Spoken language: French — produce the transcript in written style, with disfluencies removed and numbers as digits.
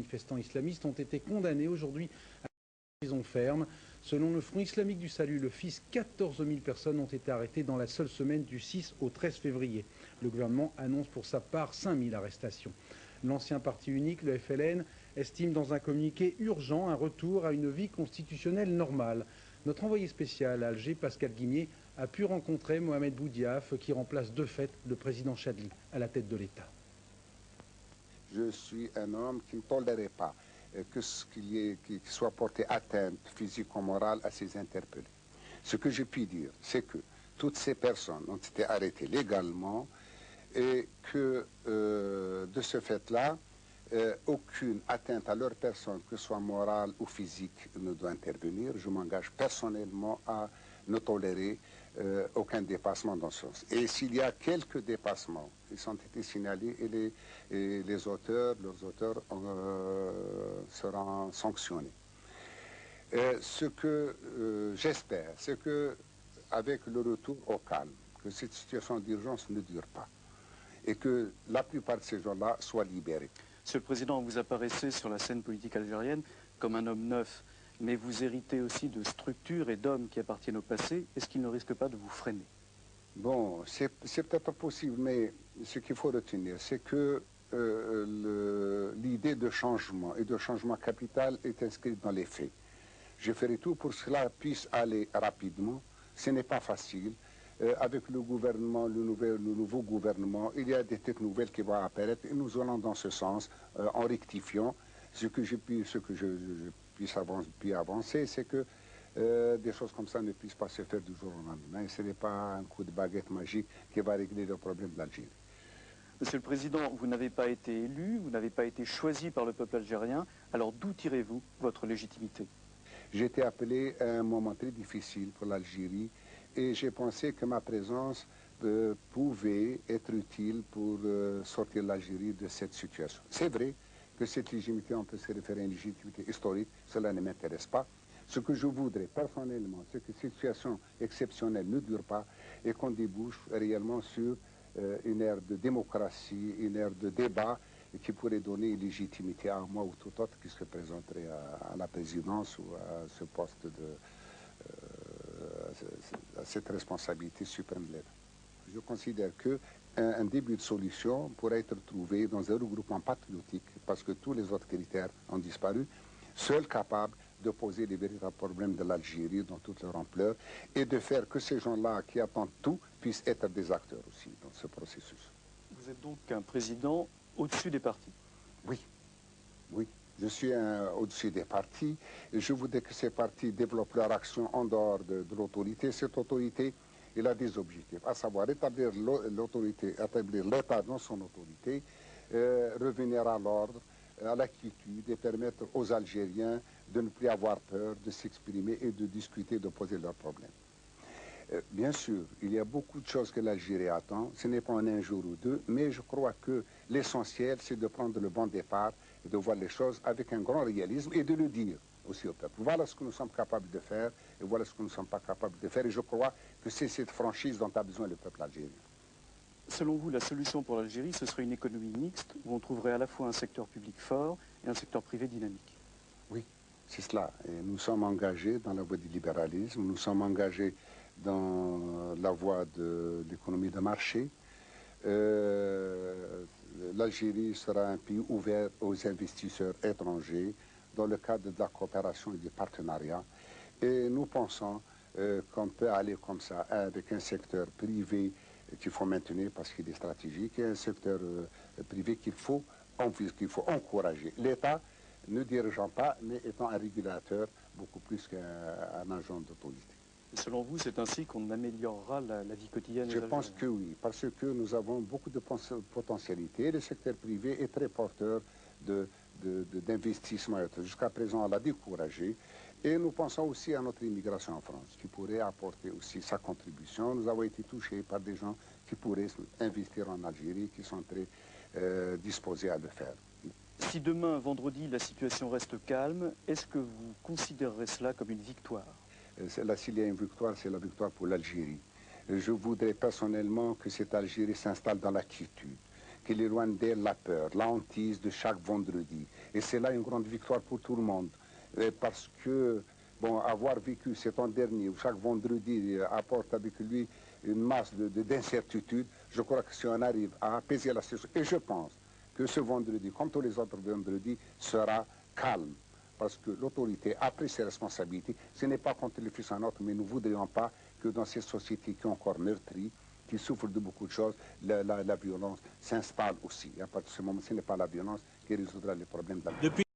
manifestants islamistes ont été condamnés aujourd'hui à la prison ferme. Selon le Front islamique du salut, le FIS, 14 000 personnes ont été arrêtées dans la seule semaine du 6 au 13 février. Le gouvernement annonce pour sa part 5 000 arrestations. L'ancien parti unique, le FLN, estime dans un communiqué urgent un retour à une vie constitutionnelle normale. Notre envoyé spécial à Alger, Pascal Guimier, a pu rencontrer Mohamed Boudiaf, qui remplace de fait le président Chadli à la tête de l'État. Je suis un homme qui ne tolérait pas qu'il soit porté atteinte physique ou morale à ses interpellés. Ce que je puis dire, c'est que toutes ces personnes ont été arrêtées légalement et que de ce fait-là, aucune atteinte à leur personne, que ce soit morale ou physique, ne doit intervenir. Je m'engage personnellement à ne tolérer aucun dépassement dans ce sens. Et s'il y a quelques dépassements qui ont été signalés, et leurs auteurs seront sanctionnés. Ce que j'espère, c'est que avec le retour au calme, que cette situation d'urgence ne dure pas et que la plupart de ces gens-là soient libérés. Monsieur le Président, vous apparaissez sur la scène politique algérienne comme un homme neuf, mais vous héritez aussi de structures et d'hommes qui appartiennent au passé. Est-ce qu'il ne risque pas de vous freiner? Bon, c'est peut-être possible, mais ce qu'il faut retenir, c'est que l'idée de changement et de changement capital est inscrite dans les faits. Je ferai tout pour que cela puisse aller rapidement. Ce n'est pas facile. Avec le gouvernement, le nouveau gouvernement, il y a des têtes nouvelles qui vont apparaître et nous allons dans ce sens en rectifiant. Ce que je puisse avancer, c'est que des choses comme ça ne puissent pas se faire du jour au lendemain. Ce n'est pas un coup de baguette magique qui va régler le problème de l'Algérie. Monsieur le Président, vous n'avez pas été élu, vous n'avez pas été choisi par le peuple algérien. Alors d'où tirez-vous votre légitimité? J'ai été appelé à un moment très difficile pour l'Algérie et j'ai pensé que ma présence pouvait être utile pour sortir l'Algérie de cette situation. C'est vrai que cette légitimité, on peut se référer à une légitimité historique, cela ne m'intéresse pas. Ce que je voudrais personnellement, c'est que cette situation exceptionnelle ne dure pas et qu'on débouche réellement sur une ère de démocratie, une ère de débat qui pourrait donner une légitimité à moi ou tout autre qui se présenterait à la présidence ou à ce poste à cette responsabilité suprême de l'État. Je considère qu'un début de solution pourrait être trouvé dans un regroupement patriotique parce que tous les autres critères ont disparu, seul capable de poser les véritables problèmes de l'Algérie dans toute leur ampleur et de faire que ces gens-là qui attendent tout puissent être des acteurs aussi dans ce processus. Vous êtes donc un président au-dessus des partis? Oui, oui. Je suis au-dessus des partis et je voudrais que ces partis développent leur action en dehors de l'autorité. Cette autorité, elle a des objectifs, à savoir établir l'autorité, établir l'État dans son autorité, revenir à l'ordre, à la quiétude et permettre aux Algériens de ne plus avoir peur, de s'exprimer et de discuter, de poser leurs problèmes. Bien sûr, il y a beaucoup de choses que l'Algérie attend, ce n'est pas en un jour ou deux, mais je crois que l'essentiel, c'est de prendre le bon départ et de voir les choses avec un grand réalisme et de le dire aussi au peuple. Voilà ce que nous sommes capables de faire et voilà ce que nous ne sommes pas capables de faire et je crois que c'est cette franchise dont a besoin le peuple algérien. Selon vous, la solution pour l'Algérie, ce serait une économie mixte où on trouverait à la fois un secteur public fort et un secteur privé dynamique? Oui, c'est cela. Et nous sommes engagés dans la voie du libéralisme, nous sommes engagés dans la voie de l'économie de marché. L'Algérie sera un pays ouvert aux investisseurs étrangers dans le cadre de la coopération et du partenariat. Et nous pensons qu'on peut aller comme ça avec un secteur privé qu'il faut maintenir parce qu'il est stratégique et un secteur privé qu'il faut encourager. L'État ne dirigeant pas, mais étant un régulateur beaucoup plus qu'un agent de politique. Selon vous, c'est ainsi qu'on améliorera la vie quotidienne des Je Algériens? pense que oui, parce que nous avons beaucoup de potentialités. Le secteur privé est très porteur d'investissements. Jusqu'à présent, on l'a découragé. Et nous pensons aussi à notre immigration en France, qui pourrait apporter aussi sa contribution. Nous avons été touchés par des gens qui pourraient investir en Algérie, qui sont très disposés à le faire. Si demain, vendredi, la situation reste calme, est-ce que vous considérerez cela comme une victoire? Là, s'il y a une victoire, c'est la victoire pour l'Algérie. Je voudrais personnellement que cette Algérie s'installe dans la quiétude, qu'il éloigne d'elle la peur, la hantise de chaque vendredi. Et c'est là une grande victoire pour tout le monde. Parce que, bon, avoir vécu cet an dernier où chaque vendredi apporte avec lui une masse d'incertitude, je crois que si on arrive à apaiser la situation, et je pense que ce vendredi, comme tous les autres vendredis, sera calme. Parce que l'autorité a pris ses responsabilités. Ce n'est pas contre le fils d'un autre, mais nous ne voudrions pas que dans ces sociétés qui sont encore meurtries, qui souffrent de beaucoup de choses, la violence s'installe aussi. Et à partir de ce moment, ce n'est pas la violence qui résoudra les problèmes de la vie.